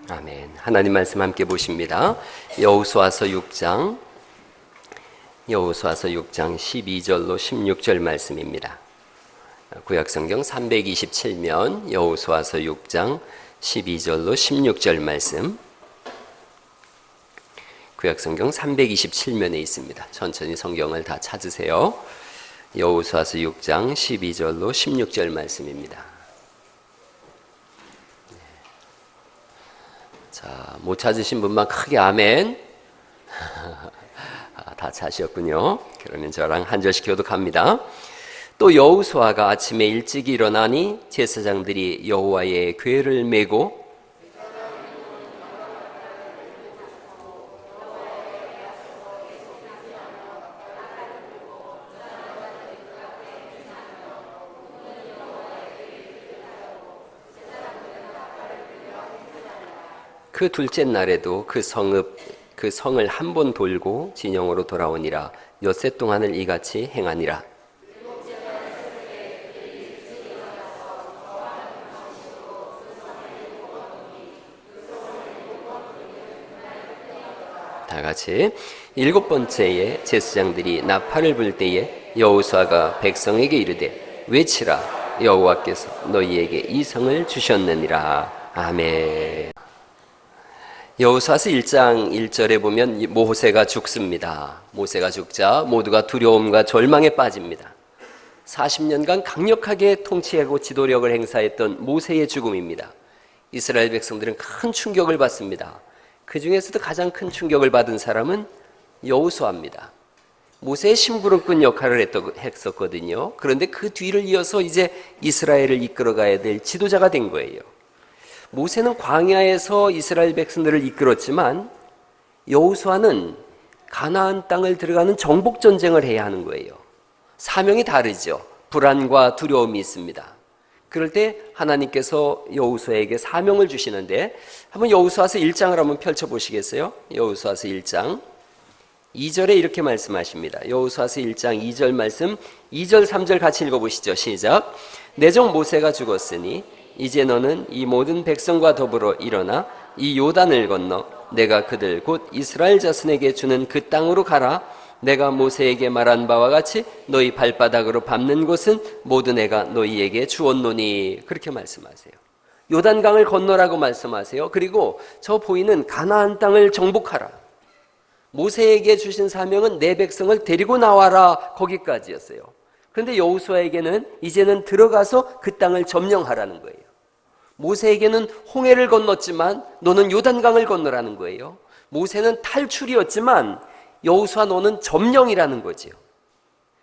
아멘. 하나님 말씀 함께 보십니다. 여호수아서 6장 12절로 16절 말씀입니다. 구약성경 327면 여호수아서 6장 12절로 16절 말씀, 구약성경 327면에 있습니다. 천천히 성경을 다 찾으세요. 여호수아서 6장 12절로 16절 말씀입니다. 자, 못 찾으신 분만 크게 아멘. 다 찾으셨군요. 그러면 저랑 한 절씩 교독합니다. 또 여호수아가 아침에 일찍 일어나니 제사장들이 여호와의 궤를 메고 그 둘째 날에도 그 성을 한 번 돌고 진영으로 돌아오니라. 엿새 동안을 이같이 행하니라. 다 같이. 일곱 번째에 제사장들이 나팔을 불 때에 여호수아가 백성에게 이르되 외치라. 여호와께서 너희에게 이 성을 주셨느니라. 아멘. 여호수아서 1장 1절에 보면 모세가 죽습니다. 모세가 죽자 모두가 두려움과 절망에 빠집니다. 40년간 강력하게 통치하고 지도력을 행사했던 모세의 죽음입니다. 이스라엘 백성들은 큰 충격을 받습니다. 그 중에서도 가장 큰 충격을 받은 사람은 여호수아입니다. 모세의 심부름꾼 역할을 했었거든요. 그런데 그 뒤를 이어서 이제 이스라엘을 이끌어가야 될 지도자가 된 거예요. 모세는 광야에서 이스라엘 백성들을 이끌었지만 여호수아는 가나안 땅을 들어가는 정복 전쟁을 해야 하는 거예요. 사명이 다르죠. 불안과 두려움이 있습니다. 그럴 때 하나님께서 여호수아에게 사명을 주시는데 한번 여호수아서 1장을 한번 펼쳐보시겠어요? 여호수아서 1장 2절에 이렇게 말씀하십니다. 여호수아서 1장 2절 말씀, 2절 3절 같이 읽어보시죠. 시작. 내 종 모세가 죽었으니 이제 너는 이 모든 백성과 더불어 일어나 이 요단을 건너 내가 그들 곧 이스라엘 자손에게 주는 그 땅으로 가라. 내가 모세에게 말한 바와 같이 너희 발바닥으로 밟는 곳은 모두 내가 너희에게 주었노니. 그렇게 말씀하세요. 요단강을 건너라고 말씀하세요. 그리고 저 보이는 가나안 땅을 정복하라. 모세에게 주신 사명은 내 백성을 데리고 나와라, 거기까지였어요. 그런데 여호수아에게는 이제는 들어가서 그 땅을 점령하라는 거예요. 모세에게는 홍해를 건넜지만 너는 요단강을 건너라는 거예요. 모세는 탈출이었지만 여호수아 너는 점령이라는 거지요.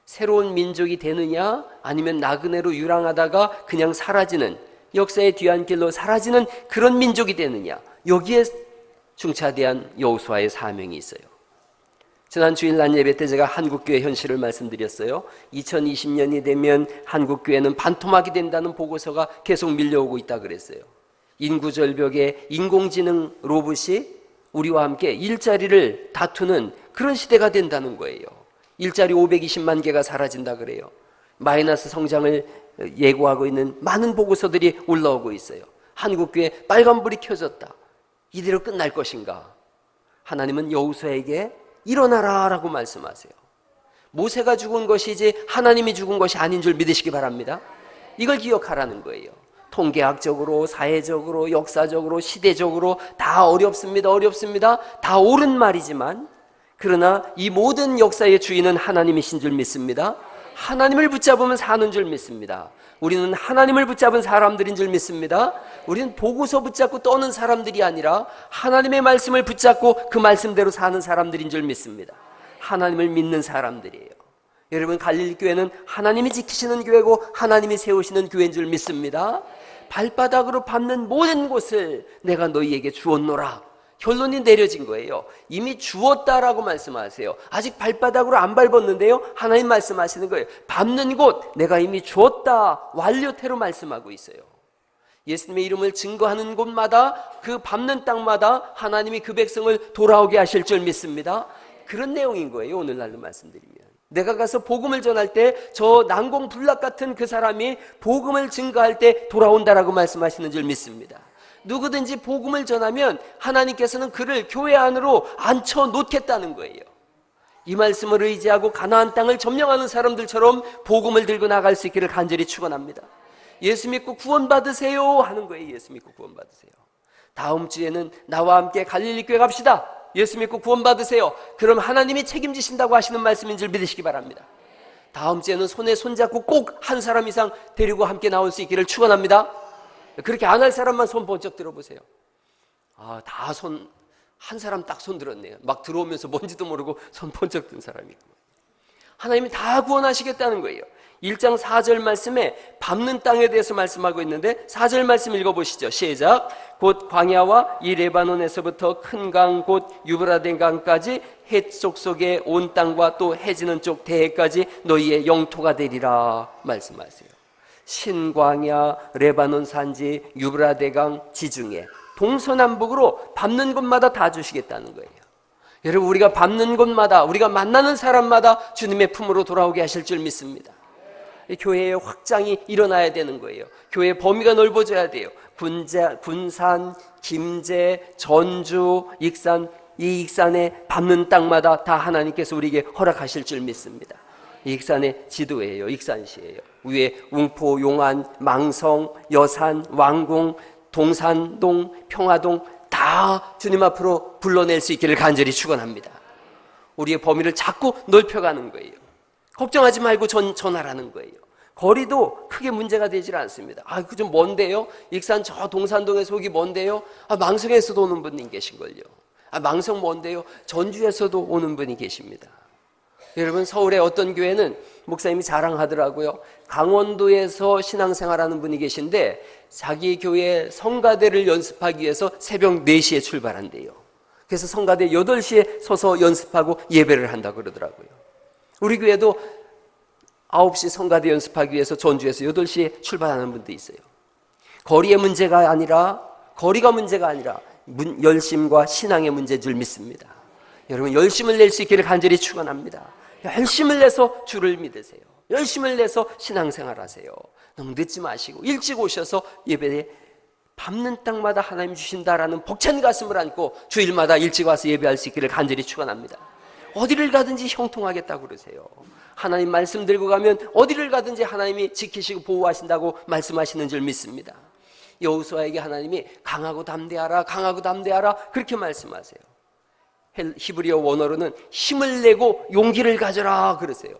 새로운 민족이 되느냐 아니면 나그네로 유랑하다가 그냥 사라지는, 역사의 뒤안길로 사라지는 그런 민족이 되느냐, 여기에 중차대한 여호수아의 사명이 있어요. 지난 주일 난 예배 때 제가 한국교회 현실을 말씀드렸어요. 2020년이 되면 한국교회는 반토막이 된다는 보고서가 계속 밀려오고 있다 그랬어요. 인구절벽에 인공지능 로봇이 우리와 함께 일자리를 다투는 그런 시대가 된다는 거예요. 일자리 520만 개가 사라진다 그래요. 마이너스 성장을 예고하고 있는 많은 보고서들이 올라오고 있어요. 한국교회 빨간불이 켜졌다. 이대로 끝날 것인가? 하나님은 여호수아에게 일어나라 라고 말씀하세요. 모세가 죽은 것이지 하나님이 죽은 것이 아닌 줄 믿으시기 바랍니다. 이걸 기억하라는 거예요. 통계학적으로, 사회적으로, 역사적으로, 시대적으로 다 어렵습니다. 다 옳은 말이지만 그러나 이 모든 역사의 주인은 하나님이신 줄 믿습니다. 하나님을 붙잡으면 사는 줄 믿습니다. 우리는 하나님을 붙잡은 사람들인 줄 믿습니다. 우리는 보고서 붙잡고 떠는 사람들이 아니라 하나님의 말씀을 붙잡고 그 말씀대로 사는 사람들인 줄 믿습니다. 하나님을 믿는 사람들이에요. 여러분, 갈릴리교회는 하나님이 지키시는 교회고 하나님이 세우시는 교회인 줄 믿습니다. 발바닥으로 밟는 모든 곳을 내가 너희에게 주었노라. 결론이 내려진 거예요. 이미 주었다라고 말씀하세요. 아직 발바닥으로 안 밟았는데요, 하나님 말씀하시는 거예요. 밟는 곳 내가 이미 주었다, 완료태로 말씀하고 있어요. 예수님의 이름을 증거하는 곳마다, 그 밟는 땅마다 하나님이 그 백성을 돌아오게 하실 줄 믿습니다. 그런 내용인 거예요. 오늘날로 말씀드리면 내가 가서 복음을 전할 때 저 난공불락 같은 그 사람이 복음을 증거할 때 돌아온다라고 말씀하시는 줄 믿습니다. 누구든지 복음을 전하면 하나님께서는 그를 교회 안으로 앉혀 놓겠다는 거예요. 이 말씀을 의지하고 가나안 땅을 점령하는 사람들처럼 복음을 들고 나갈 수 있기를 간절히 축원합니다. 예수 믿고 구원받으세요 하는 거예요. 예수 믿고 구원받으세요. 다음 주에는 나와 함께 갈릴리 교회 갑시다. 예수 믿고 구원받으세요. 그럼 하나님이 책임지신다고 하시는 말씀인 줄 믿으시기 바랍니다. 다음 주에는 손에 손잡고 꼭 한 사람 이상 데리고 함께 나올 수 있기를 축원합니다. 그렇게 안 할 사람만 손 번쩍 들어보세요. 다 손, 한 사람 딱 손 들었네요. 막 들어오면서 뭔지도 모르고 손 번쩍 든 사람이 있고. 하나님이 다 구원하시겠다는 거예요. 1장 4절 말씀에 밟는 땅에 대해서 말씀하고 있는데 4절 말씀 읽어보시죠. 시작. 곧 광야와 이 레바논에서부터 큰 강 곧 유브라데 강까지 해쪽 속에 온 땅과 또 해지는 쪽 대해까지 너희의 영토가 되리라 말씀하세요. 신광야, 레바논 산지, 유브라데 강 지중해 동서남북으로 밟는 곳마다 다 주시겠다는 거예요. 여러분, 우리가 밟는 곳마다, 우리가 만나는 사람마다 주님의 품으로 돌아오게 하실 줄 믿습니다. 교회의 확장이 일어나야 되는 거예요. 교회의 범위가 넓어져야 돼요. 군산, 김제, 전주, 익산, 이 익산에 밟는 땅마다 다 하나님께서 우리에게 허락하실 줄 믿습니다. 이 익산의 지도예요. 익산시예요. 위에 웅포, 용안, 망성, 여산, 왕궁, 동산동, 평화동 다 주님 앞으로 불러낼 수 있기를 간절히 축원합니다. 우리의 범위를 자꾸 넓혀가는 거예요. 걱정하지 말고 전하라는 거예요. 거리도 크게 문제가 되질 않습니다. 그 좀 먼데요? 익산 저 동산동에서 오기 먼데요? 망성에서도 오는 분이 계신걸요. 망성 먼데요? 전주에서도 오는 분이 계십니다. 여러분, 서울의 어떤 교회는 목사님이 자랑하더라고요. 강원도에서 신앙생활하는 분이 계신데 자기 교회 성가대를 연습하기 위해서 새벽 4시에 출발한대요. 그래서 성가대 8시에 서서 연습하고 예배를 한다고 그러더라고요. 우리 교회도 9시 성가대 연습하기 위해서 전주에서 8시에 출발하는 분도 있어요. 거리가 문제가 아니라 열심과 신앙의 문제인 줄 믿습니다. 여러분, 열심을 낼 수 있기를 간절히 축원합니다. 열심을 내서 주를 믿으세요. 열심을 내서 신앙생활하세요. 너무 늦지 마시고 일찍 오셔서 예배에 밟는 땅마다 하나님 주신다라는 벅찬 가슴을 안고 주일마다 일찍 와서 예배할 수 있기를 간절히 축원합니다. 어디를 가든지 형통하겠다고 그러세요. 하나님 말씀 들고 가면 어디를 가든지 하나님이 지키시고 보호하신다고 말씀하시는 줄 믿습니다. 여호수아에게 하나님이 강하고 담대하라, 강하고 담대하라 그렇게 말씀하세요. 히브리어 원어로는 힘을 내고 용기를 가져라 그러세요.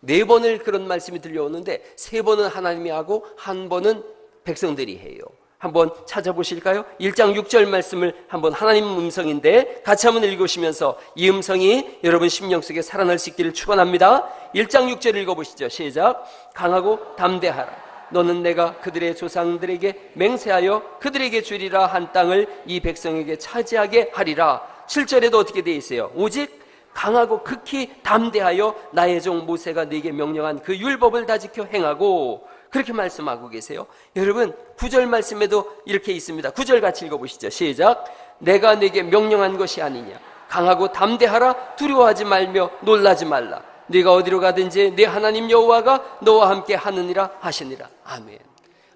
4번을 그런 말씀이 들려오는데 3번은 하나님이 하고 1번은 백성들이 해요. 한번 찾아보실까요? 1장 6절 말씀을 한번, 하나님 음성인데 같이 한번 읽으시면서 이 음성이 여러분 심령 속에 살아날 수 있기를 축원합니다. 1장 6절 읽어보시죠. 시작. 강하고 담대하라. 너는 내가 그들의 조상들에게 맹세하여 그들에게 주리라 한 땅을 이 백성에게 차지하게 하리라. 7절에도 어떻게 되어 있어요? 오직 강하고 극히 담대하여 나의 종 모세가 네게 명령한 그 율법을 다 지켜 행하고, 그렇게 말씀하고 계세요. 여러분, 9절 말씀에도 이렇게 있습니다. 9절 같이 읽어보시죠. 시작. 내가 네게 명령한 것이 아니냐. 강하고 담대하라. 두려워하지 말며 놀라지 말라. 네가 어디로 가든지 네 하나님 여호와가 너와 함께 하느니라 하시니라. 아멘.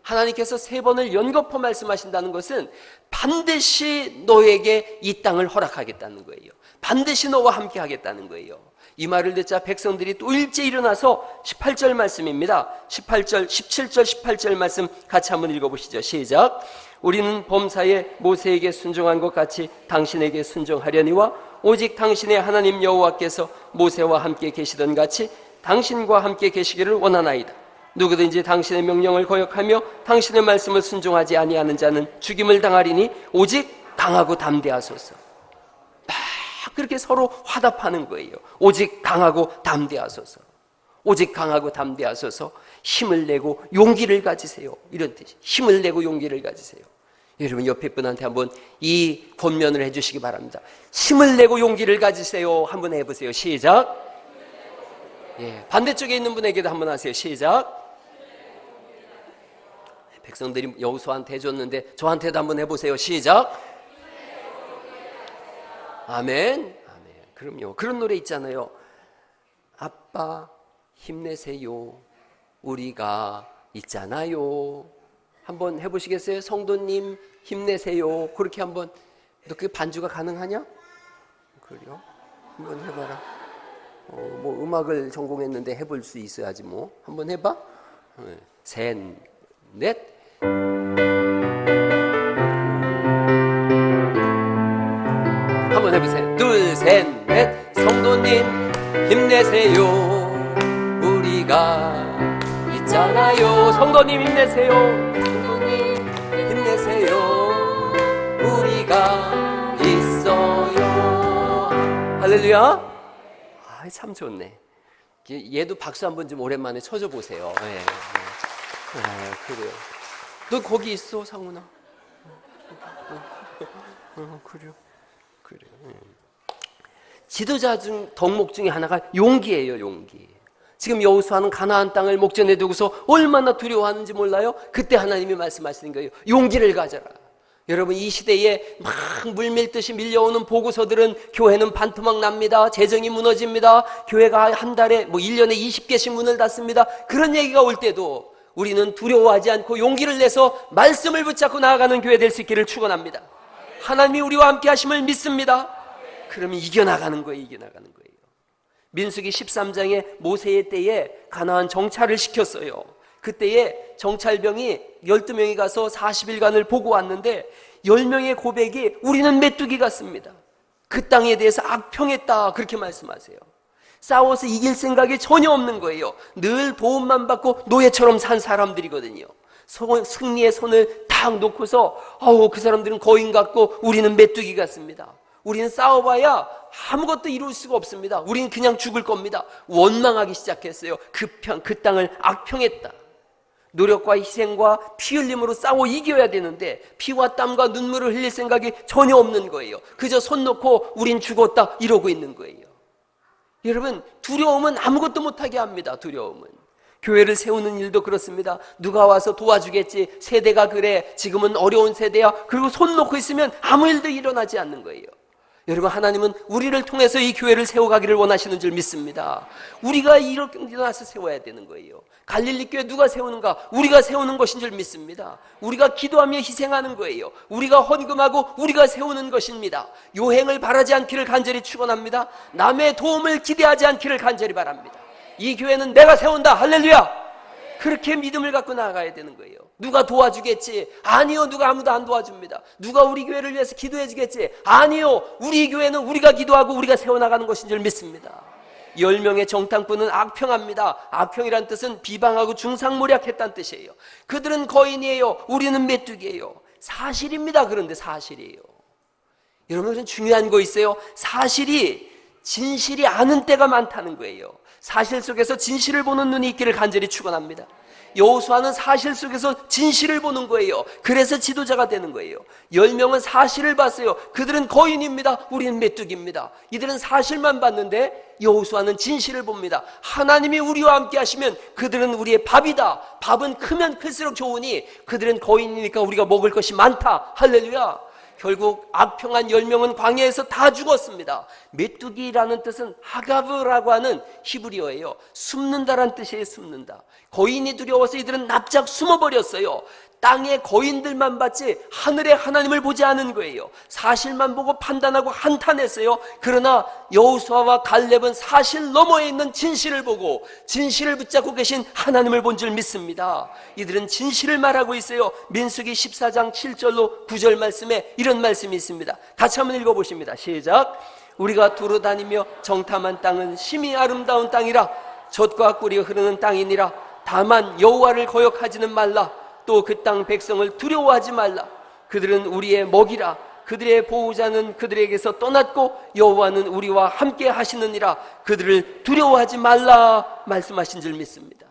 하나님께서 3번을 연거푸 말씀하신다는 것은 반드시 너에게 이 땅을 허락하겠다는 거예요. 반드시 너와 함께 하겠다는 거예요. 이 말을 듣자 백성들이 또 일찍 일어나서 18절 말씀입니다. 17절 18절 말씀 같이 한번 읽어보시죠. 시작. 우리는 범사에 모세에게 순종한 것 같이 당신에게 순종하려니와 오직 당신의 하나님 여호와께서 모세와 함께 계시던 같이 당신과 함께 계시기를 원하나이다. 누구든지 당신의 명령을 거역하며 당신의 말씀을 순종하지 아니하는 자는 죽임을 당하리니 오직 강하고 담대하소서. 막 그렇게 서로 화답하는 거예요. 오직 강하고 담대하소서. 오직 강하고 담대하소서. 힘을 내고 용기를 가지세요. 이런 뜻이, 힘을 내고 용기를 가지세요. 여러분, 옆에 분한테 한번 이 권면을 해주시기 바랍니다. 힘을 내고 용기를 가지세요. 한번 해보세요. 시작. 반대쪽에 있는 분에게도 한번 하세요. 시작. 백성들이 여호수아한테 해줬는데 저한테도 한번 해보세요. 시작. 아멘. 아멘. 그럼요. 그런 노래 있잖아요. 아빠 힘내세요. 우리가 있잖아요. 한번 해보시겠어요? 성도님 힘내세요. 그렇게 한번, 너 그게 반주가 가능하냐? 그래요? 한번 해봐라. 뭐 음악을 전공했는데 해볼 수 있어야지 뭐. 한번 해봐. 셋, 넷. 한번 해보세요. 둘, 셋, 넷. 성도님 힘내세요. 우리가 있잖아요. 성도님 힘내세요. 성도님 힘내세요. 우리가 있어요. 할렐루야. 참 좋네. 얘도 박수 한번 좀 오랜만에 쳐줘 보세요. 네. 그래요. 너 거기 있어, 상훈아? 그래요. 그래요. 지도자 중 덕목 중에 하나가 용기예요, 용기. 지금 여호수아는 가나안 땅을 목전에 두고서 얼마나 두려워하는지 몰라요? 그때 하나님이 말씀하시는 거예요. 용기를 가져라. 여러분, 이 시대에 막 물밀듯이 밀려오는 보고서들은 교회는 반토막 납니다. 재정이 무너집니다. 교회가 한 달에 1년에 20개씩 문을 닫습니다. 그런 얘기가 올 때도 우리는 두려워하지 않고 용기를 내서 말씀을 붙잡고 나아가는 교회 될 수 있기를 축원합니다. 하나님이 우리와 함께 하심을 믿습니다. 그러면 이겨나가는 거예요. 이겨나가는 거예요. 민수기 13장에 모세의 때에 가나안 정찰을 시켰어요. 그때에 정찰병이 12명이 가서 40일간을 보고 왔는데 10명의 고백이 우리는 메뚜기 같습니다. 그 땅에 대해서 악평했다, 그렇게 말씀하세요. 싸워서 이길 생각이 전혀 없는 거예요. 늘 도움만 받고 노예처럼 산 사람들이거든요. 승리의 손을 탁 놓고서 그 사람들은 거인 같고 우리는 메뚜기 같습니다. 우리는 싸워봐야 아무것도 이룰 수가 없습니다. 우리는 그냥 죽을 겁니다. 원망하기 시작했어요. 그 땅을 악평했다. 노력과 희생과 피 흘림으로 싸워 이겨야 되는데 피와 땀과 눈물을 흘릴 생각이 전혀 없는 거예요. 그저 손 놓고 우린 죽었다 이러고 있는 거예요. 여러분, 두려움은 아무것도 못하게 합니다. 두려움은. 교회를 세우는 일도 그렇습니다. 누가 와서 도와주겠지, 세대가 그래, 지금은 어려운 세대야, 그리고 손 놓고 있으면 아무 일도 일어나지 않는 거예요. 여러분, 하나님은 우리를 통해서 이 교회를 세워가기를 원하시는 줄 믿습니다. 우리가 일어나서 세워야 되는 거예요. 갈릴리 교회 누가 세우는가? 우리가 세우는 것인 줄 믿습니다. 우리가 기도하며 희생하는 거예요. 우리가 헌금하고 우리가 세우는 것입니다. 요행을 바라지 않기를 간절히 축원합니다. 남의 도움을 기대하지 않기를 간절히 바랍니다. 이 교회는 내가 세운다. 할렐루야. 그렇게 믿음을 갖고 나아가야 되는 거예요. 누가 도와주겠지? 아니요. 누가 아무도 안 도와줍니다. 누가 우리 교회를 위해서 기도해 주겠지? 아니요. 우리 교회는 우리가 기도하고 우리가 세워나가는 것인 줄 믿습니다. 10명의 정탐꾼은 악평합니다. 악평이란 뜻은 비방하고 중상모략했다는 뜻이에요. 그들은 거인이에요. 우리는 메뚜기예요. 사실입니다. 그런데 사실이에요. 여러분, 중요한 거 있어요. 사실이 진실이 아는 때가 많다는 거예요. 사실 속에서 진실을 보는 눈이 있기를 간절히 축원합니다. 여호수아는 사실 속에서 진실을 보는 거예요. 그래서 지도자가 되는 거예요. 10명은 사실을 봤어요. 그들은 거인입니다. 우리는 메뚜기입니다. 이들은 사실만 봤는데 여호수아는 진실을 봅니다. 하나님이 우리와 함께 하시면 그들은 우리의 밥이다. 밥은 크면 클수록 좋으니 그들은 거인이니까 우리가 먹을 것이 많다. 할렐루야. 결국 악평한 10명은 광야에서 다 죽었습니다. 메뚜기라는 뜻은 하가브라고 하는 히브리어예요. 숨는다란 뜻이에요. 숨는다. 거인이 두려워서 이들은 납작 숨어버렸어요. 땅의 거인들만 봤지 하늘의 하나님을 보지 않은 거예요. 사실만 보고 판단하고 한탄했어요. 그러나 여호수아와 갈렙은 사실 너머에 있는 진실을 보고 진실을 붙잡고 계신 하나님을 본 줄 믿습니다. 이들은 진실을 말하고 있어요. 민수기 14장 7절로 9절 말씀에 이런 말씀이 있습니다. 같이 한번 읽어보십니다. 시작. 우리가 두루 다니며 정탐한 땅은 심히 아름다운 땅이라 젖과 꿀이 흐르는 땅이니라. 다만 여호와를 거역하지는 말라. 또 그 땅 백성을 두려워하지 말라. 그들은 우리의 먹이라. 그들의 보호자는 그들에게서 떠났고 여호와는 우리와 함께 하시느니라. 그들을 두려워하지 말라 말씀하신 줄 믿습니다.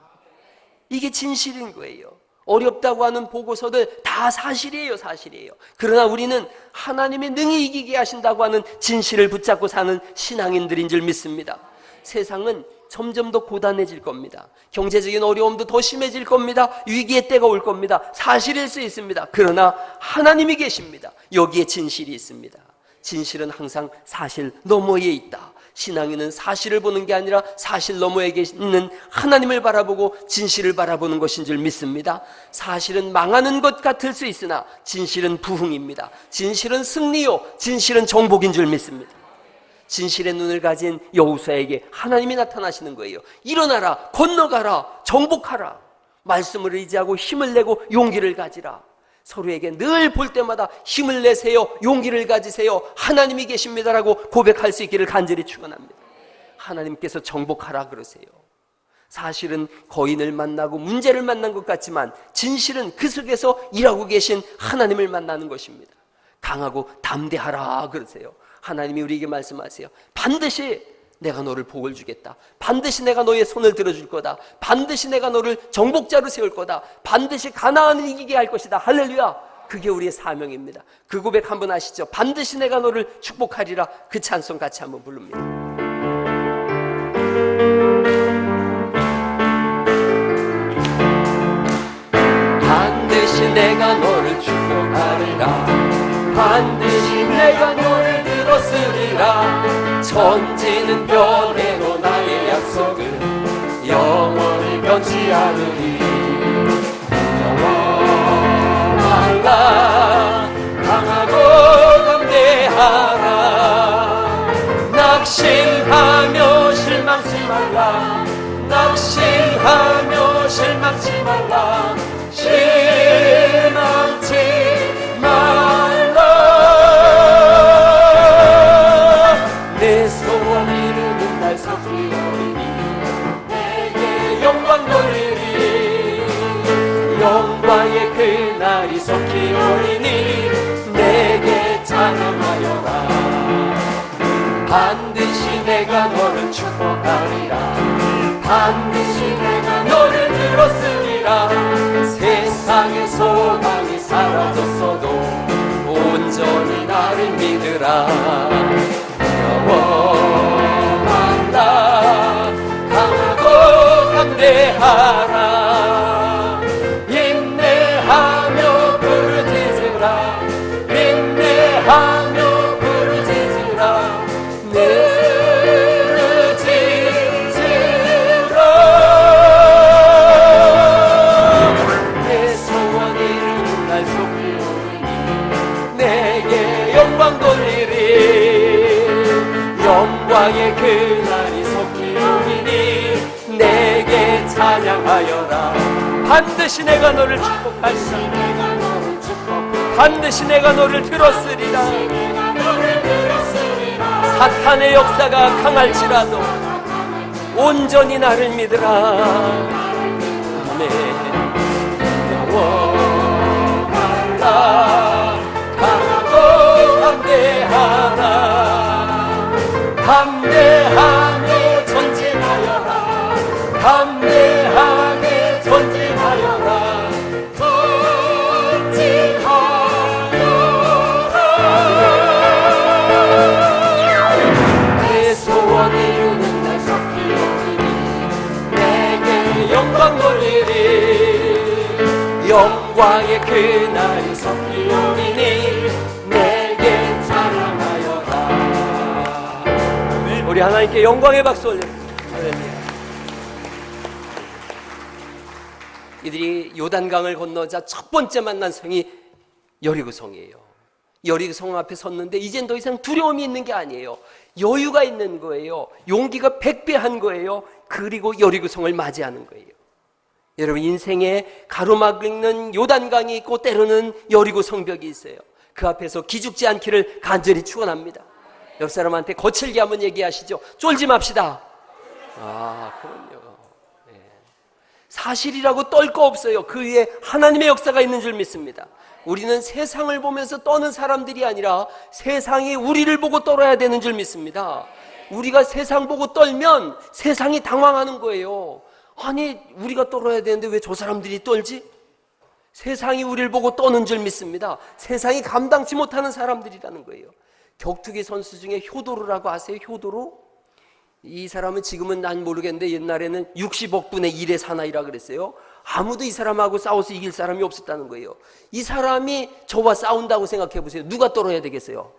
이게 진실인 거예요. 어렵다고 하는 보고서들 다 사실이에요. 사실이에요. 그러나 우리는 하나님이 능히 이기게 하신다고 하는 진실을 붙잡고 사는 신앙인들인 줄 믿습니다. 세상은 점점 더 고단해질 겁니다. 경제적인 어려움도 더 심해질 겁니다. 위기의 때가 올 겁니다. 사실일 수 있습니다. 그러나 하나님이 계십니다. 여기에 진실이 있습니다. 진실은 항상 사실 너머에 있다. 신앙인은 사실을 보는 게 아니라 사실 너머에 있는 하나님을 바라보고 진실을 바라보는 것인 줄 믿습니다. 사실은 망하는 것 같을 수 있으나 진실은 부흥입니다. 진실은 승리요, 진실은 정복인 줄 믿습니다. 진실의 눈을 가진 여호수아에게 하나님이 나타나시는 거예요. 일어나라, 건너가라, 정복하라. 말씀을 의지하고 힘을 내고 용기를 가지라. 서로에게 늘 볼 때마다 힘을 내세요, 용기를 가지세요, 하나님이 계십니다라고 고백할 수 있기를 간절히 축원합니다. 하나님께서 정복하라 그러세요. 사실은 거인을 만나고 문제를 만난 것 같지만 진실은 그 속에서 일하고 계신 하나님을 만나는 것입니다. 강하고 담대하라 그러세요. 하나님이 우리에게 말씀하세요. 반드시 내가 너를 복을 주겠다. 반드시 내가 너의 손을 들어줄 거다. 반드시 내가 너를 정복자로 세울 거다. 반드시 가나안을 이기게 할 것이다. 할렐루야. 그게 우리의 사명입니다. 그 고백 한번 하시죠. 반드시 내가 너를 축복하리라. 그 찬송 같이 한번 부릅니다. 반드시 내가 너를 축복하리라. 반드시 내가 너를 들었으리라. 천지는 변해도 나의 약속은 영원히 변치 않으리. 영원하라. 강하고 담대하라. 낙심하며 실망치 말라. 낙심하며 실망치 말라. 실망치 말라. 내 소원 이루는 날 서기오리니 내게 영광 돌리리. 영광의 그날이 서기오리니 내게 찬양하여라. 반드시 내가 너를 축복하리라. 반드시 내가 너를 들었으리라. 세상의 소망이 사라졌어도 온전히 나를 믿으라. 영원하라. 강하고 담대하라. 인내하며 부르짖으라. 인내하며 부르짖으라. 부르짖으라. 내 소원 이루는 날 속이오리니 내게 영광 돌리리. 영광의 그날이 속히오리니 내게 찬양하여라. 반드시 내가 너를 축복하리라. 반드시 내가 너를 들었으리라. 사탄의 역사가 강할지라도 온전히 나를 믿으라. 아멘. 영원하라. 강하고 담대하라. 담대하며 전진하여라. 담대하게 전진하여라. 전진하여라. 내 소원 이루는 날 서기오리니 내게 영광 돌리리. 영광의 그날이 서기오리니 내게 찬양하여라. 우리 하나님께 영광의 박수 올립니다. 할렐루야. 이들이 요단강을 건너자 첫 번째 만난 성이 여리고성이에요. 여리고성 앞에 섰는데 이젠 더 이상 두려움이 있는 게 아니에요. 여유가 있는 거예요. 용기가 백배한 거예요. 그리고 여리고성을 맞이하는 거예요. 여러분, 인생에 가로막는 요단강이 있고 때로는 여리고 성벽이 있어요. 그 앞에서 기죽지 않기를 간절히 축원합니다. 옆 사람한테 거칠게 한번 얘기하시죠. 쫄지 맙시다. 그럼요. 네. 사실이라고 떨 거 없어요. 그 위에 하나님의 역사가 있는 줄 믿습니다. 우리는 세상을 보면서 떠는 사람들이 아니라 세상이 우리를 보고 떨어야 되는 줄 믿습니다. 우리가 세상 보고 떨면 세상이 당황하는 거예요. 아니, 우리가 떨어야 되는데 왜 저 사람들이 떨지? 세상이 우리를 보고 떠는 줄 믿습니다. 세상이 감당치 못하는 사람들이라는 거예요. 격투기 선수 중에 효도르라고 아세요? 효도르? 이 사람은 지금은 난 모르겠는데 옛날에는 60억 분의 1의 사나이라 그랬어요. 아무도 이 사람하고 싸워서 이길 사람이 없었다는 거예요. 이 사람이 저와 싸운다고 생각해 보세요. 누가 떨어야 되겠어요?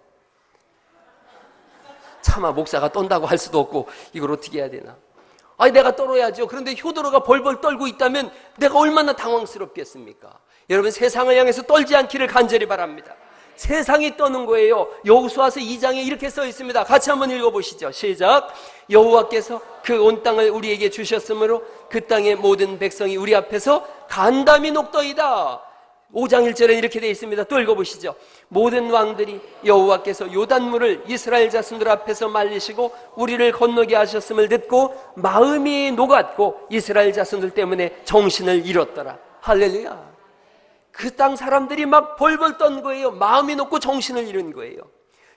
차마 목사가 떤다고 할 수도 없고 이걸 어떻게 해야 되나? 아니 내가 떨어야죠. 그런데 효도로가 벌벌 떨고 있다면 내가 얼마나 당황스럽겠습니까? 여러분 세상을 향해서 떨지 않기를 간절히 바랍니다. 세상이 떠는 거예요. 여호수아서 2장에 이렇게 써 있습니다. 같이 한번 읽어보시죠. 시작. 여호와께서 그 온 땅을 우리에게 주셨으므로 그 땅의 모든 백성이 우리 앞에서 간담이 녹더이다. 5장 1절에 이렇게 되어 있습니다. 또 읽어보시죠. 모든 왕들이 여호와께서 요단물을 이스라엘 자손들 앞에서 말리시고 우리를 건너게 하셨음을 듣고 마음이 녹았고 이스라엘 자손들 때문에 정신을 잃었더라. 할렐루야. 그 땅 사람들이 막 벌벌 떤 거예요. 마음이 녹고 정신을 잃은 거예요.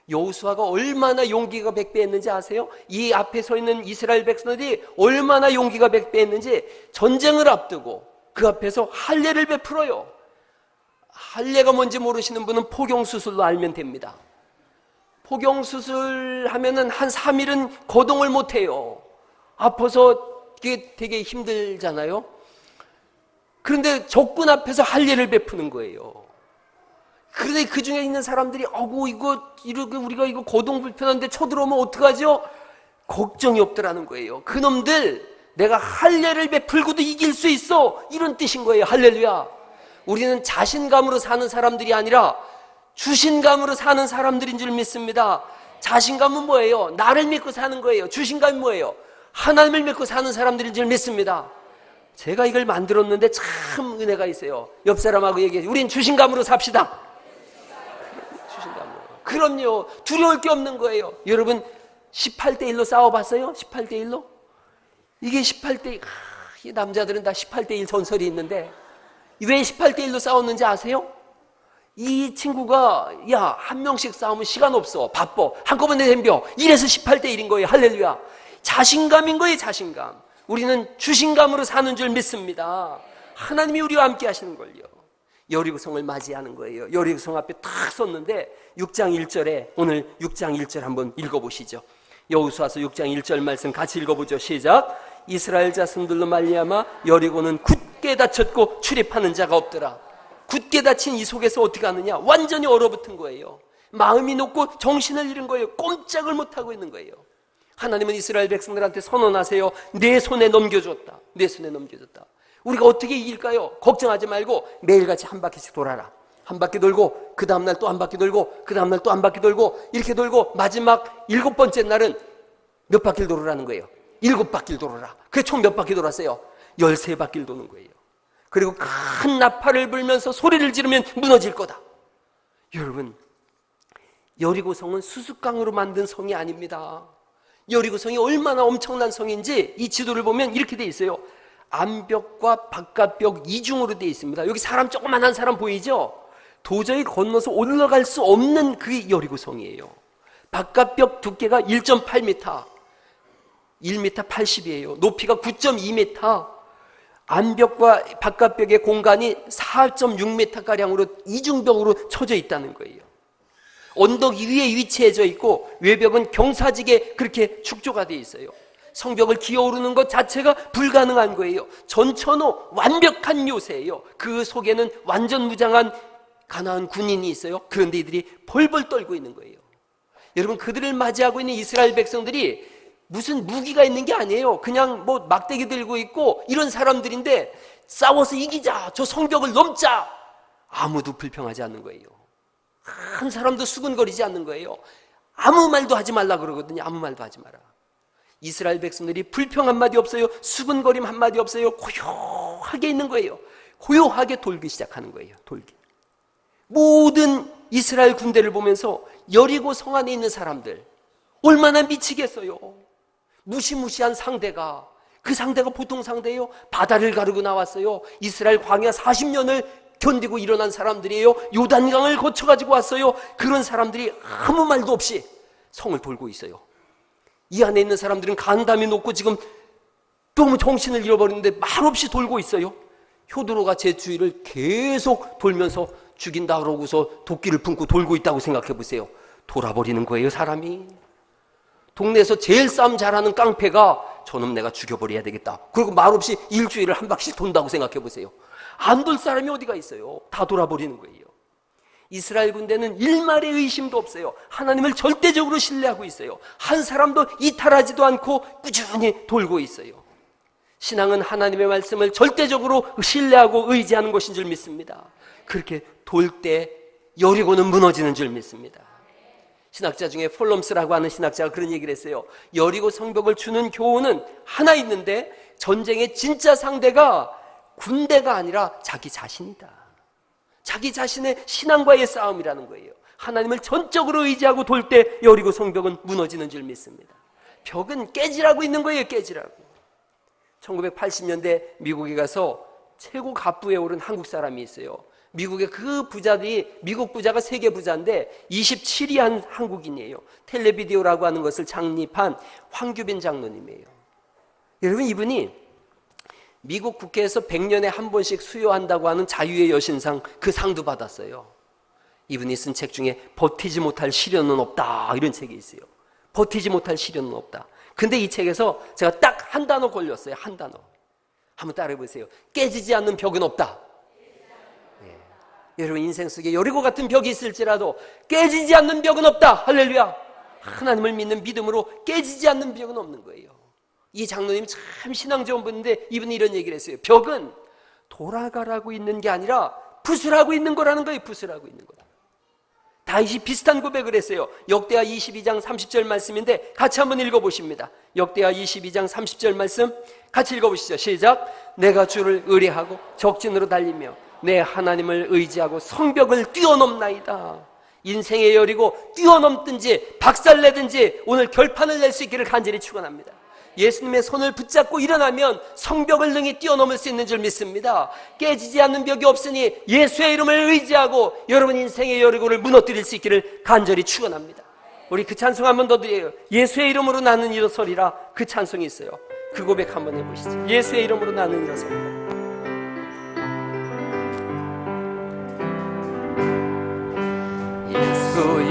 여호수아가 얼마나 용기가 백배했는지 아세요? 이 앞에 서 있는 이스라엘 백성들이 얼마나 용기가 백배했는지 전쟁을 앞두고 그 앞에서 할례를 베풀어요. 할례가 뭔지 모르시는 분은 포경수술로 알면 됩니다. 포경수술 하면은 한 3일은 거동을 못해요. 아파서 이게 되게 힘들잖아요. 그런데 적군 앞에서 할례를 베푸는 거예요. 그런데 그 중에 있는 사람들이 이렇게 우리가 이거 거동 불편한데 쳐들어오면 어떡하죠? 걱정이 없더라는 거예요. 그놈들 내가 할례를 베풀고도 이길 수 있어, 이런 뜻인 거예요. 할렐루야. 우리는 자신감으로 사는 사람들이 아니라 주신감으로 사는 사람들인 줄 믿습니다. 자신감은 뭐예요? 나를 믿고 사는 거예요. 주신감이 뭐예요? 하나님을 믿고 사는 사람들인 줄 믿습니다. 제가 이걸 만들었는데 참 은혜가 있어요. 옆 사람하고 얘기해요. 우린 주신감으로 삽시다. 주신감으로. 그럼요. 두려울 게 없는 거예요. 여러분 18대 1로 싸워봤어요? 18대 1로? 이게 18대 1, 이 남자들은 다 18대 1 전설이 있는데 왜 18대 1로 싸웠는지 아세요? 이 친구가 한 명씩 싸우면 시간 없어, 바빠, 한꺼번에 덤벼, 이래서 18대 1인 거예요. 할렐루야. 자신감인 거예요. 자신감. 우리는 주신감으로 사는 줄 믿습니다. 하나님이 우리와 함께 하시는 걸요. 여리고성을 맞이하는 거예요. 여리고성 앞에 탁 섰는데 6장 1절에 오늘 6장 1절 한번 읽어보시죠. 여호수아서 6장 1절 말씀 같이 읽어보죠. 시작. 이스라엘 자손들로 말미암아 여리고는 굳게 닫혔고 출입하는 자가 없더라. 굳게 닫힌 이 속에서 어떻게 하느냐? 완전히 얼어붙은 거예요. 마음이 녹고 정신을 잃은 거예요. 꼼짝을 못하고 있는 거예요. 하나님은 이스라엘 백성들한테 선언하세요. 내 손에 넘겨줬다. 내 손에 넘겨줬다. 우리가 어떻게 이길까요? 걱정하지 말고 매일같이 한 바퀴씩 돌아라. 한 바퀴 돌고 그 다음날 또 한 바퀴 돌고 그 다음날 또 한 바퀴 돌고 이렇게 돌고 마지막 7번째 날은 몇 바퀴를 돌으라는 거예요? 7바퀴를 돌아라. 그래 총 몇 바퀴 돌았어요? 13바퀴를 도는 거예요. 그리고 큰 나팔을 불면서 소리를 지르면 무너질 거다. 여러분, 여리고성은 수수깡으로 만든 성이 아닙니다. 여리고성이 얼마나 엄청난 성인지 이 지도를 보면 이렇게 돼 있어요. 안벽과 바깥벽 이중으로 돼 있습니다. 여기 사람 조그만한 사람 보이죠? 도저히 건너서 올라갈 수 없는 그 여리고성이에요. 바깥벽 두께가 1.8m, 1m 80이에요. 높이가 9.2m, 안벽과 바깥벽의 공간이 4.6m가량으로 이중벽으로 쳐져 있다는 거예요. 언덕 위에 위치해져 있고 외벽은 경사지게 그렇게 축조가 되어 있어요. 성벽을 기어오르는 것 자체가 불가능한 거예요. 전천후 완벽한 요새예요. 그 속에는 완전 무장한 가나안 군인이 있어요. 그런데 이들이 벌벌 떨고 있는 거예요. 여러분, 그들을 맞이하고 있는 이스라엘 백성들이 무슨 무기가 있는 게 아니에요. 그냥 뭐 막대기 들고 있고 이런 사람들인데 싸워서 이기자, 저 성벽을 넘자, 아무도 불평하지 않는 거예요. 한 사람도 수근거리지 않는 거예요. 아무 말도 하지 말라 그러거든요. 아무 말도 하지 마라. 이스라엘 백성들이 불평 한마디 없어요. 수근거림 한마디 없어요. 고요하게 있는 거예요. 고요하게 돌기 시작하는 거예요. 돌기. 모든 이스라엘 군대를 보면서 여리고 성 안에 있는 사람들 얼마나 미치겠어요. 무시무시한 상대가, 그 상대가 보통 상대예요. 바다를 가르고 나왔어요. 이스라엘 광야 40년을 견디고 일어난 사람들이에요. 요단강을 거쳐가지고 왔어요. 그런 사람들이 아무 말도 없이 성을 돌고 있어요. 이 안에 있는 사람들은 간담이 높고 지금 너무 정신을 잃어버리는데 말없이 돌고 있어요. 효도로가 제 주위를 계속 돌면서 죽인다 그러고서 도끼를 품고 돌고 있다고 생각해 보세요. 돌아버리는 거예요, 사람이. 동네에서 제일 싸움 잘하는 깡패가 저놈 내가 죽여버려야 되겠다. 그리고 말없이 일주일을 한 바퀴씩 돈다고 생각해 보세요. 안 돌 사람이 어디가 있어요. 다 돌아버리는 거예요. 이스라엘 군대는 일말의 의심도 없어요. 하나님을 절대적으로 신뢰하고 있어요. 한 사람도 이탈하지도 않고 꾸준히 돌고 있어요. 신앙은 하나님의 말씀을 절대적으로 신뢰하고 의지하는 것인 줄 믿습니다. 그렇게 돌 때 여리고는 무너지는 줄 믿습니다. 신학자 중에 폴럼스라고 하는 신학자가 그런 얘기를 했어요. 여리고 성벽을 주는 교훈은 하나 있는데 전쟁의 진짜 상대가 군대가 아니라 자기 자신이다. 자기 자신의 신앙과의 싸움이라는 거예요. 하나님을 전적으로 의지하고 돌 때 여리고 성벽은 무너지는 줄 믿습니다. 벽은 깨지라고 있는 거예요. 깨지라고. 1980년대 미국에 가서 최고 갑부에 오른 한국 사람이 있어요. 미국의 그 부자들이, 미국 부자가 세계 부자인데 27위 한 한국인이에요. 텔레비디오라고 하는 것을 창립한 황규빈 장로님이에요. 여러분, 이분이 미국 국회에서 100년에 한 번씩 수여한다고 하는 자유의 여신상, 그 상도 받았어요. 이분이 쓴 책 중에 버티지 못할 시련은 없다, 이런 책이 있어요. 버티지 못할 시련은 없다. 근데 이 책에서 제가 딱 한 단어 걸렸어요. 한 단어. 한번 따라해 보세요. 깨지지 않는 벽은 없다. 네. 여러분, 인생 속에 여리고 같은 벽이 있을지라도 깨지지 않는 벽은 없다. 할렐루야. 하나님을 믿는 믿음으로 깨지지 않는 벽은 없는 거예요. 이 장로님이 참 신앙 좋은 분인데 이분이 이런 얘기를 했어요. 벽은 돌아가라고 있는 게 아니라 부수라고 있는 거라는 거예요. 부수라고 있는 거다. 다윗이 비슷한 고백을 했어요. 역대하 22장 30절 말씀인데 같이 한번 읽어보십니다. 역대하 22장 30절 말씀 같이 읽어보시죠. 시작. 내가 주를 의뢰하고 적진으로 달리며 내 하나님을 의지하고 성벽을 뛰어넘나이다. 인생의 여리고 뛰어넘든지 박살내든지 오늘 결판을 낼 수 있기를 간절히 축원합니다. 예수님의 손을 붙잡고 일어나면 성벽을 능히 뛰어넘을 수 있는 줄 믿습니다. 깨지지 않는 벽이 없으니 예수의 이름을 의지하고 여러분 인생의 여리고를 무너뜨릴 수 있기를 간절히 축원합니다. 우리 그 찬송 한 번 더 드려요. 예수의 이름으로 나는 일어서리라. 그 찬송이 있어요. 그 고백 한번 해보시죠. 예수의 이름으로 나는 일어서리라.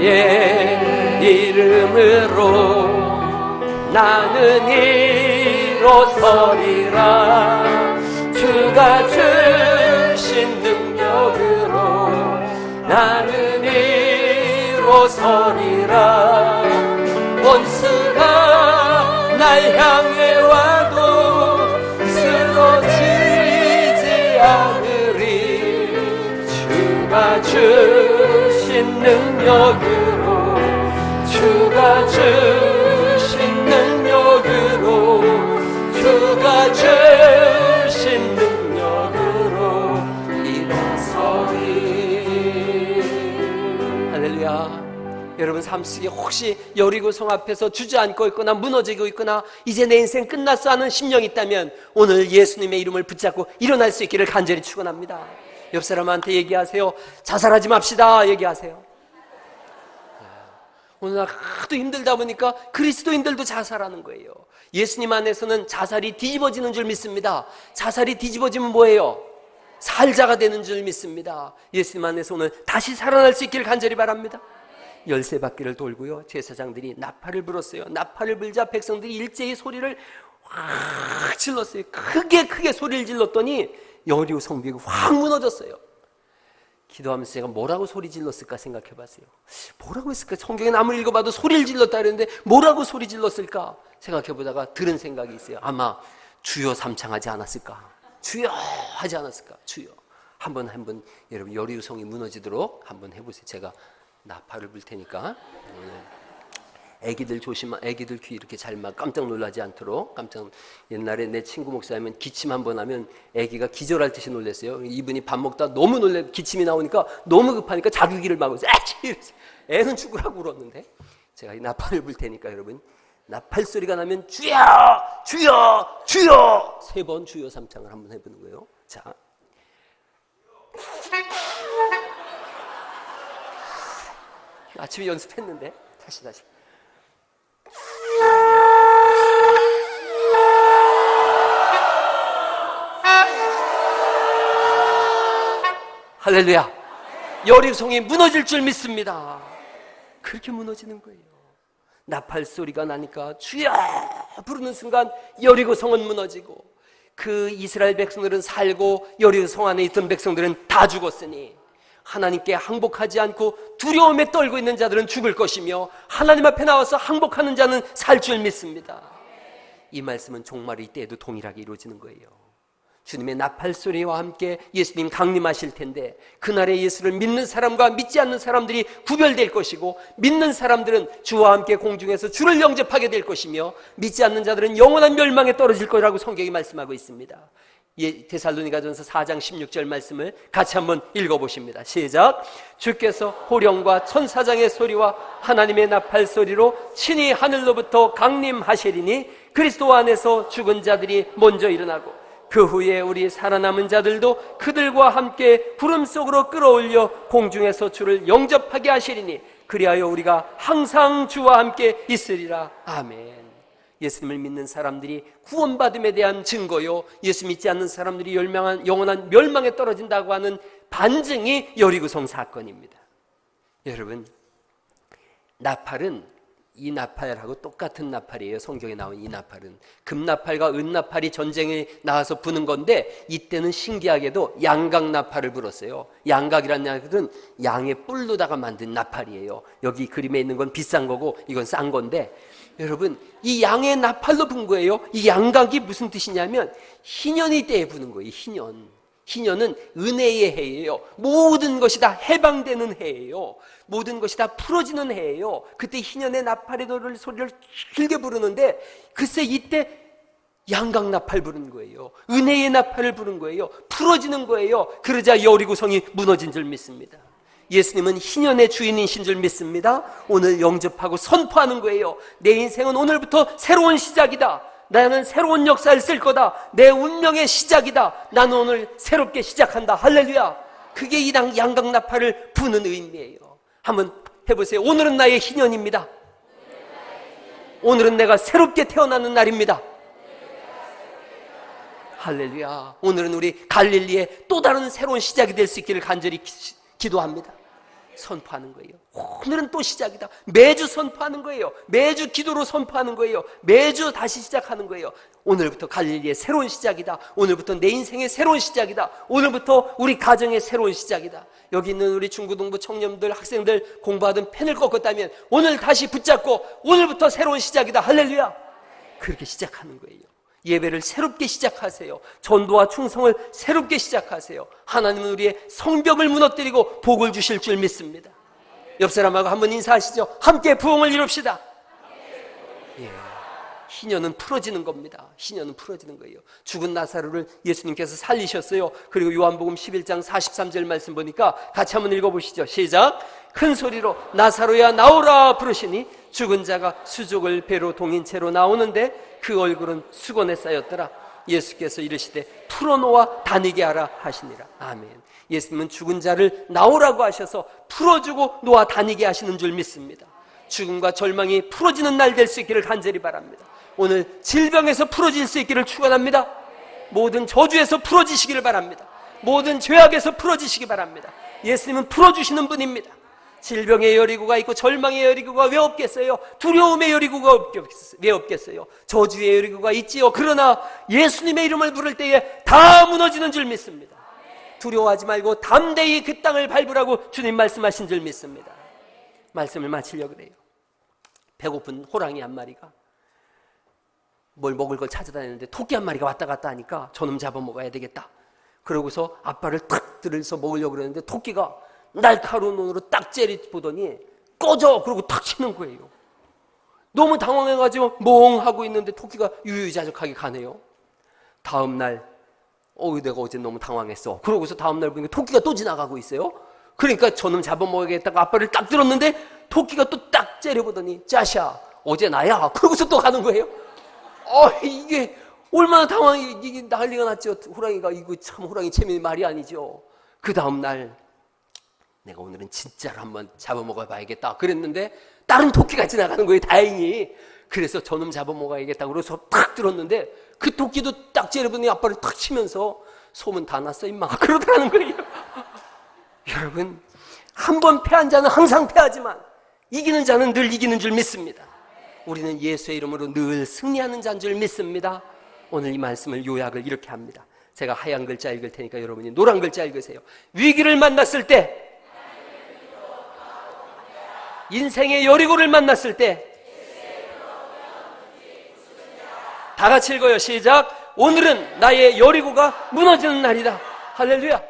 예수의 이름으로 나는 일어서리라. 주가 주신 능력으로 나는 일어서리라. 원수가 날 향해 와도 쓰러지지 않으리. 주가 주신 능력으로 주가 주신 능력으로 주가 주신 능력으로 일어서리. 할렐루야. 여러분 삶 속에 혹시 여리고성 앞에서 주저앉고 있거나 무너지고 있거나 이제 내 인생 끝났어 하는 심령이 있다면 오늘 예수님의 이름을 붙잡고 일어날 수 있기를 간절히 축원합니다. 옆 사람한테 얘기하세요. 자살하지 맙시다 얘기하세요. 오늘 하도 힘들다 보니까 그리스도인들도 자살하는 거예요. 예수님 안에서는 자살이 뒤집어지는 줄 믿습니다. 자살이 뒤집어지면 뭐예요? 살자가 되는 줄 믿습니다. 예수님 안에서 오늘 다시 살아날 수 있기를 간절히 바랍니다. 13바퀴를 돌고요, 제사장들이 나팔을 불었어요. 나팔을 불자 백성들이 일제히 소리를 확 질렀어요. 크게 소리를 질렀더니 여리고 성벽이 확 무너졌어요. 기도하면서 제가 뭐라고 소리 질렀을까 생각해 봤어요. 뭐라고 했을까? 성경에 아무리 읽어봐도 소리를 질렀다 그랬는데 뭐라고 소리 질렀을까 생각해 보다가 들은 생각이 있어요. 아마 주여 삼창하지 않았을까? 주여 하지 않았을까? 주여. 한번 여러분 여리고성이 무너지도록 한번 해보세요. 제가 나팔을 불 테니까 애기들 애기들 귀 이렇게 잘 막 깜짝 놀라지 않도록. 옛날에 내 친구 목사님은 기침 한번 하면 애기가 기절할 듯이 놀랐어요. 이분이 밥 먹다 너무 놀래 기침이 나오니까 너무 급하니까 자기 귀를 막으면서 애는 죽으라고 울었는데 제가 이 나팔을 불 테니까 여러분 나팔 소리가 나면 주여 주여 주여 3번 주여 삼창을 한번 해보는 거예요. 자, 아침에 연습했는데 다시 할렐루야. 여리고성이 무너질 줄 믿습니다. 그렇게 무너지는 거예요. 나팔 소리가 나니까 주여 부르는 순간 여리고성은 무너지고 그 이스라엘 백성들은 살고 여리고성 안에 있던 백성들은 다 죽었으니 하나님께 항복하지 않고 두려움에 떨고 있는 자들은 죽을 것이며 하나님 앞에 나와서 항복하는 자는 살 줄 믿습니다. 이 말씀은 종말의 때에도 동일하게 이루어지는 거예요. 주님의 나팔 소리와 함께 예수님 강림하실 텐데 그날에 예수를 믿는 사람과 믿지 않는 사람들이 구별될 것이고, 믿는 사람들은 주와 함께 공중에서 주를 영접하게 될 것이며 믿지 않는 자들은 영원한 멸망에 떨어질 거라고 성경이 말씀하고 있습니다. 데살로니가전서 4장 16절 말씀을 같이 한번 읽어보십니다. 시작. 주께서 호령과 천사장의 소리와 하나님의 나팔 소리로 친히 하늘로부터 강림하시리니 그리스도 안에서 죽은 자들이 먼저 일어나고 그 후에 우리 살아남은 자들도 그들과 함께 구름 속으로 끌어올려 공중에서 주를 영접하게 하시리니 그리하여 우리가 항상 주와 함께 있으리라. 아멘. 예수님을 믿는 사람들이 구원받음에 대한 증거요, 예수 믿지 않는 사람들이 영원한 멸망에 떨어진다고 하는 반증이 여리고성 사건입니다. 여러분, 나팔은 이 나팔하고 똑같은 나팔이에요. 성경에 나온 이 나팔은 금나팔과 은나팔이 전쟁에 나와서 부는 건데, 이때는 신기하게도 양각 나팔을 불었어요. 양각이라는 것은 양의 뿔로다가 만든 나팔이에요. 여기 그림에 있는 건 비싼 거고 이건 싼 건데, 여러분, 이 양의 나팔로 분 거예요. 이 양각이 무슨 뜻이냐면 희년의 때에 부는 거예요. 희년은 은혜의 해예요. 모든 것이 다 해방되는 해예요. 모든 것이 다 풀어지는 해예요. 그때 희년의 나팔의 소리를 길게 부르는데, 글쎄 이때 양각 나팔 부른 거예요. 은혜의 나팔을 부른 거예요. 풀어지는 거예요. 그러자 여리고성이 무너진 줄 믿습니다. 예수님은 희년의 주인이신 줄 믿습니다. 오늘 영접하고 선포하는 거예요. 내 인생은 오늘부터 새로운 시작이다. 나는 새로운 역사를 쓸 거다. 내 운명의 시작이다. 나는 오늘 새롭게 시작한다. 할렐루야. 그게 이 양각 나팔을 부는 의미예요. 한번 해보세요. 오늘은 나의 희년입니다. 오늘은 내가 새롭게 태어나는 날입니다. 할렐루야. 오늘은 우리 갈릴리의 또 다른 새로운 시작이 될 수 있기를 간절히 기도합니다. 선포하는 거예요. 오늘은 또 시작이다. 매주 선포하는 거예요. 매주 기도로 선포하는 거예요. 매주 다시 시작하는 거예요. 오늘부터 갈릴리의 새로운 시작이다. 오늘부터 내 인생의 새로운 시작이다. 오늘부터 우리 가정의 새로운 시작이다. 여기 있는 우리 중고등부 청년들, 학생들 공부하던 펜을 꺾었다면 오늘 다시 붙잡고 오늘부터 새로운 시작이다. 할렐루야. 그렇게 시작하는 거예요. 예배를 새롭게 시작하세요. 전도와 충성을 새롭게 시작하세요. 하나님은 우리의 성벽을 무너뜨리고 복을 주실 줄 믿습니다. 옆 사람하고 한번 인사하시죠. 함께 부흥을 이룹시다. 예. 희년은 풀어지는 겁니다. 희년은 풀어지는 거예요. 죽은 나사로를 예수님께서 살리셨어요. 그리고 요한복음 11장 43절 말씀 보니까 같이 한번 읽어보시죠. 시작. 큰 소리로 나사로야 나오라 부르시니 죽은 자가 수족을 배로 동인 채로 나오는데 그 얼굴은 수건에 쌓였더라. 예수께서 이르시되 풀어놓아 다니게 하라 하시니라. 아멘. 예수님은 죽은 자를 나오라고 하셔서 풀어주고 놓아 다니게 하시는 줄 믿습니다. 죽음과 절망이 풀어지는 날 될 수 있기를 간절히 바랍니다. 오늘 질병에서 풀어질 수 있기를 축원합니다. 모든 저주에서 풀어지시기를 바랍니다. 모든 죄악에서 풀어지시기 바랍니다. 예수님은 풀어주시는 분입니다. 질병의 여리고가 있고 절망의 여리고가 왜 없겠어요? 두려움의 여리고가 왜 없겠어요? 저주의 여리고가 있지요. 그러나 예수님의 이름을 부를 때에 다 무너지는 줄 믿습니다. 두려워하지 말고 담대히 그 땅을 밟으라고 주님 말씀하신 줄 믿습니다. 말씀을 마치려고 그래요. 배고픈 호랑이 한 마리가 뭘 먹을 걸 찾아다니는데 토끼 한 마리가 왔다 갔다 하니까 저놈 잡아먹어야 되겠다. 그러고서 앞발을 탁 들여서 먹으려고 그러는데 토끼가 날카로운 눈으로 딱 째려보더니 꺼져! 그러고 탁 치는 거예요. 너무 당황해가지고 멍하고 있는데 토끼가 유유자적하게 가네요. 다음날 내가 어제 너무 당황했어. 그러고서 다음날 보니까 토끼가 또 지나가고 있어요. 그러니까 저놈 잡아먹어야겠다고 앞발을 딱 들었는데 토끼가 또 딱 째려보더니 짜샤 어제 나야. 그러고서 또 가는 거예요. 이게 얼마나 이게 난리가 났죠. 호랑이가 이거 참 호랑이 체면이 말이 아니죠. 그 다음날 내가 오늘은 진짜로 한번 잡아먹어 봐야겠다 그랬는데 다른 토끼가 지나가는 거예요. 다행히. 그래서 저놈 잡아먹어야겠다고 그래서 탁 들었는데 그 토끼도 딱 째려보더니 앞발을 탁 치면서 소문 다 났어 임마 그러더라는 거예요. 여러분, 한 번 패한 자는 항상 패하지만 이기는 자는 늘 이기는 줄 믿습니다. 우리는 예수의 이름으로 늘 승리하는 자인 줄 믿습니다. 오늘 이 말씀을 요약을 이렇게 합니다. 제가 하얀 글자 읽을 테니까 여러분이 노란 글자 읽으세요. 위기를 만났을 때 인생의 여리고를 만났을 때 다 같이 읽어요. 시작. 오늘은 나의 여리고가 무너지는 날이다. 할렐루야.